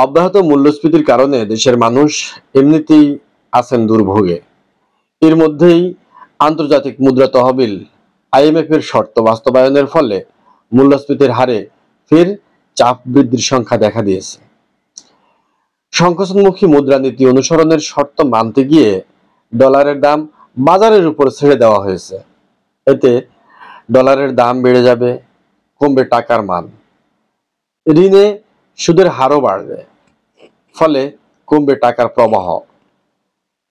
অব্যাহত মূল্যস্ফীতির কারণে দেশের মানুষ এমনিতেই আছেন দুর্ভোগে। এর মধ্যেই আন্তর্জাতিক মুদ্রা তহবিল আইএমএফ এর শর্ত বাস্তবায়নের ফলে মূল্যস্ফীতির হারে ফের চাপ বৃদ্ধির সংখ্যা দেখা দিয়েছে। সংকোচনমুখী মুদ্রানীতি অনুসরণের শর্ত মানতে গিয়ে ডলারের দাম বাজারের উপর ছেড়ে দেওয়া হয়েছে। এতে ডলারের দাম বেড়ে যাবে, কমবে টাকার মান, ঋণে সুদের হারও বাড়বে, ফলে কমবে টাকার প্রবাহ।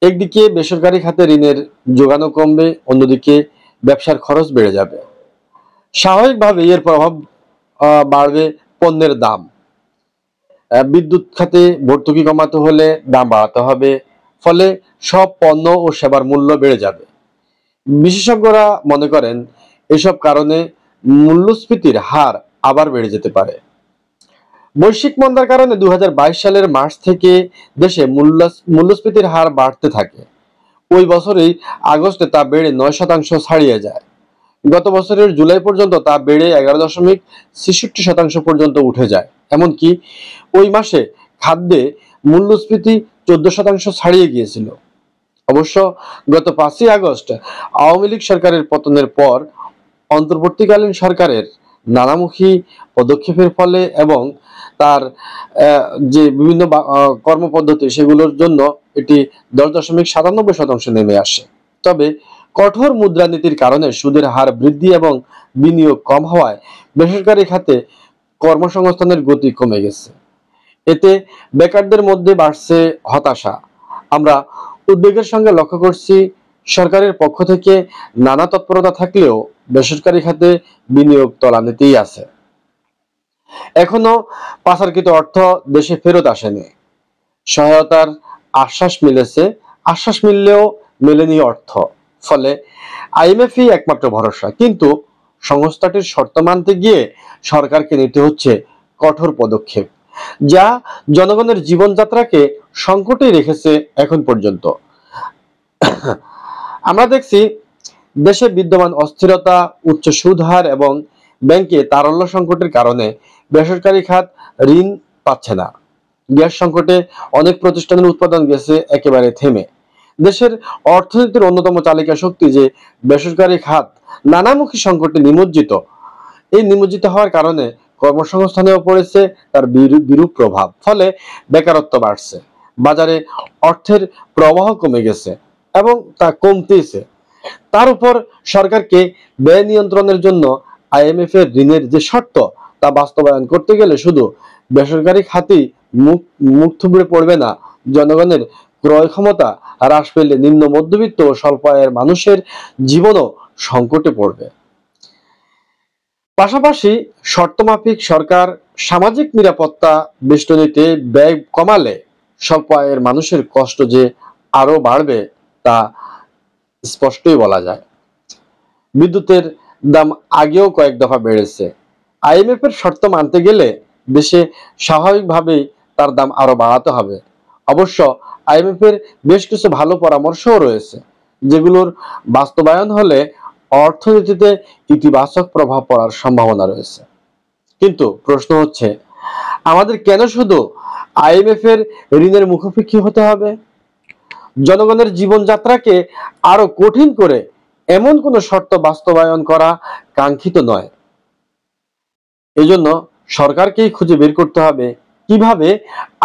একদিকে বেসরকারি খাতে ঋণের যোগানও কমবে, অন্যদিকে ব্যবসার খরচ বেড়ে যাবে। স্বাভাবিকভাবে এর প্রভাব বাড়বে পণ্যের দাম। বিদ্যুৎ খাতে ভর্তুকি কমাতে হলে দাম বাড়াতে হবে, ফলে সব পণ্য ও সেবার মূল্য বেড়ে যাবে। বিশেষজ্ঞরা মনে করেন এসব কারণে মূল্যস্ফীতির হার আবার বেড়ে যেতে পারে। বৈশ্বিক মন্দার কারণে 2022 সালের মার্চ থেকে দেশে মূল্যস্ফীতির হার বাড়তে থাকে। ওই বছরই আগস্টে তা বেড়ে 9% ছাড়িয়ে যায়। গত বছরের জুলাই পর্যন্ত তা বেড়ে 11.63% পর্যন্ত উঠে যায়। এমনকি ওই মাসে খাদ্যে মূল্যস্ফীতি 14% ছাড়িয়ে গিয়েছিল। অবশ্য গত 5ই আগস্ট আওয়ামী লীগ সরকারের পতনের পর অন্তর্বর্তীকালীন সরকারের নানামুখী পদক্ষেপের ফলে এবং তার যে বিভিন্ন কর্মপদ্ধতি সেগুলোর জন্য এটি 10.97% নেমে আসে। তবে কঠোর মুদ্রানীতির কারণে সুদের হার বৃদ্ধি এবং বিনিয়োগ কম হওয়ায় বেসরকারি খাতে কর্মসংস্থানের গতি কমে গেছে। এতে বেকারদের মধ্যে বাড়ছে হতাশা। আমরা উদ্বেগের সঙ্গে লক্ষ্য করছি, সরকারের পক্ষ থেকে নানা তৎপরতা থাকলেও বেসরকারি খাতে বিনিয়োগ তলানিতেই আছে। এখনো পাচারকৃত অর্থ দেশে ফেরত আসেনি। সহায়তার আশ্বাস মিললেও মেলেনি অর্থ। ফলে আইএমএফই একমাত্র ভরসা। কিন্তু সংস্থাটির শর্ত মানতে গিয়ে সরকারকে নিতে হচ্ছে কঠোর পদক্ষেপ, যা জনগণের জীবনযাত্রাকে সংকটে রেখেছে এখন পর্যন্ত। আমরা দেখছি দেশে বিদ্যমান অস্থিরতা, উচ্চ সুদ হার এবং ব্যাংকে তারল্য সংকটের কারণে বেসরকারি খাত ঋণ পাচ্ছে না। গ্যাস সংকটে অনেক প্রতিষ্ঠানের উৎপাদন গেছে একেবারে থেমে। দেশের অর্থনীতির অন্যতম চালিকা শক্তি যে বেসরকারি খাত নানামুখী সংকটে নিমজ্জিত। এই নিমজ্জিত হওয়ার কারণে কর্মসংস্থানেও পড়েছে তার বিরূপ প্রভাব। ফলে বেকারত্ব বাড়ছে, বাজারে অর্থের প্রবাহ কমে গেছে এবং তা কমতেছে। তার উপর সরকারকে ব্যয় নিয়ন্ত্রণের জন্য আইএমএফ এর ঋণের যে শর্ত তা বাস্তবায়ন করতে গেলে শুধু বেসরকারি খাতই মুখ থুবড়ে পড়বে না, জনগণের ক্রয় ক্ষমতা হ্রাস পেলে নিম্ন মধ্যবিত্ত ও স্বল্প আয়ের মানুষের জীবনও সংকটে পড়বে। পাশাপাশি শর্তমাফিক সরকার সামাজিক নিরাপত্তা বেষ্টনীতে ব্যয় কমালে স্বল্প আয়ের মানুষের কষ্ট যে আরো বাড়বে তা স্পষ্টই বলা যায়। বিদ্যুতের দাম আগেও কয়েক দফা বেড়েছে। আইএমএফ এর শর্ত মানতে গেলে দেশে স্বাভাবিকভাবেই তার দাম আরো বাড়াতে হবে। অবশ্য আইএমএফ এর বেশ কিছু ভালো পরামর্শও রয়েছে, যেগুলোর বাস্তবায়ন হলে অর্থনীতিতে ইতিবাচক প্রভাব পড়ার সম্ভাবনা রয়েছে। কিন্তু প্রশ্ন হচ্ছে, আমাদের কেন শুধু আইএমএফ এর ঋণের মুখোমুখি হতে হবে? জনগণের জীবনযাত্রাকে আরো কঠিন করে এমন কোন শর্ত বাস্তবায়ন করা কাঙ্ক্ষিত নয়। এজন্য সরকারকেই খুঁজে বের করতে হবে কিভাবে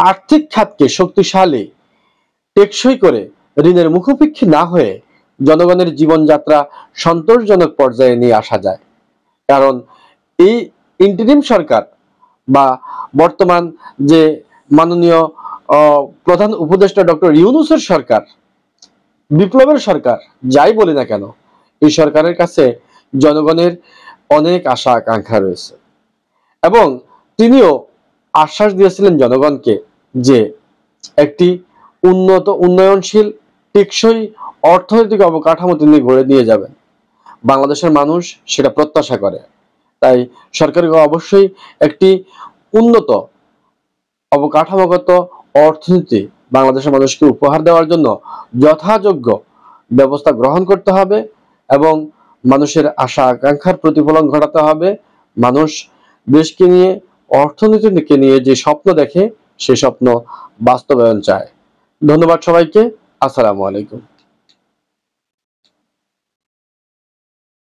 আর্থিক খাতকে শক্তিশালী, টেকসই করে ঋণের মুখোমুখি না হয়ে জনগণের জীবনযাত্রা সন্তোষজনক পর্যায়ে নিয়ে আসা যায়। কারণ এই ইন্টারিম সরকার বা বর্তমান যে মাননীয় প্রধান উপদেষ্টা ডক্টর ইউনূসের সরকার, বিপ্লবের সরকার, যাই বলি না কেন, এই সরকারের কাছে জনগণের অনেক আশা আকাঙ্ক্ষা রয়েছে এবং তিনিও আশ্বাস দিয়েছিলেন জনগণকে যে একটি উন্নয়নশীল টেকসই অর্থনৈতিক অবকাঠামো তিনি গড়ে দিয়ে যাবেন। বাংলাদেশের মানুষ সেটা প্রত্যাশা করে। তাই সরকারকে অবশ্যই একটি উন্নত অবকাঠামোগত অর্থনীতি বাংলাদেশের মানুষকে উপহার দেওয়ার জন্য যথাযোগ্য ব্যবস্থা গ্রহণ করতে হবে এবং মানুষের আশা আকাঙ্ক্ষার প্রতিফলন ঘটাতে হবে। মানুষ দেশকে নিয়ে, অর্থনীতিকে নিয়ে যে স্বপ্ন দেখে সে স্বপ্ন বাস্তবায়ন চায়। ধন্যবাদ সবাইকে। আসসালামু আলাইকুম।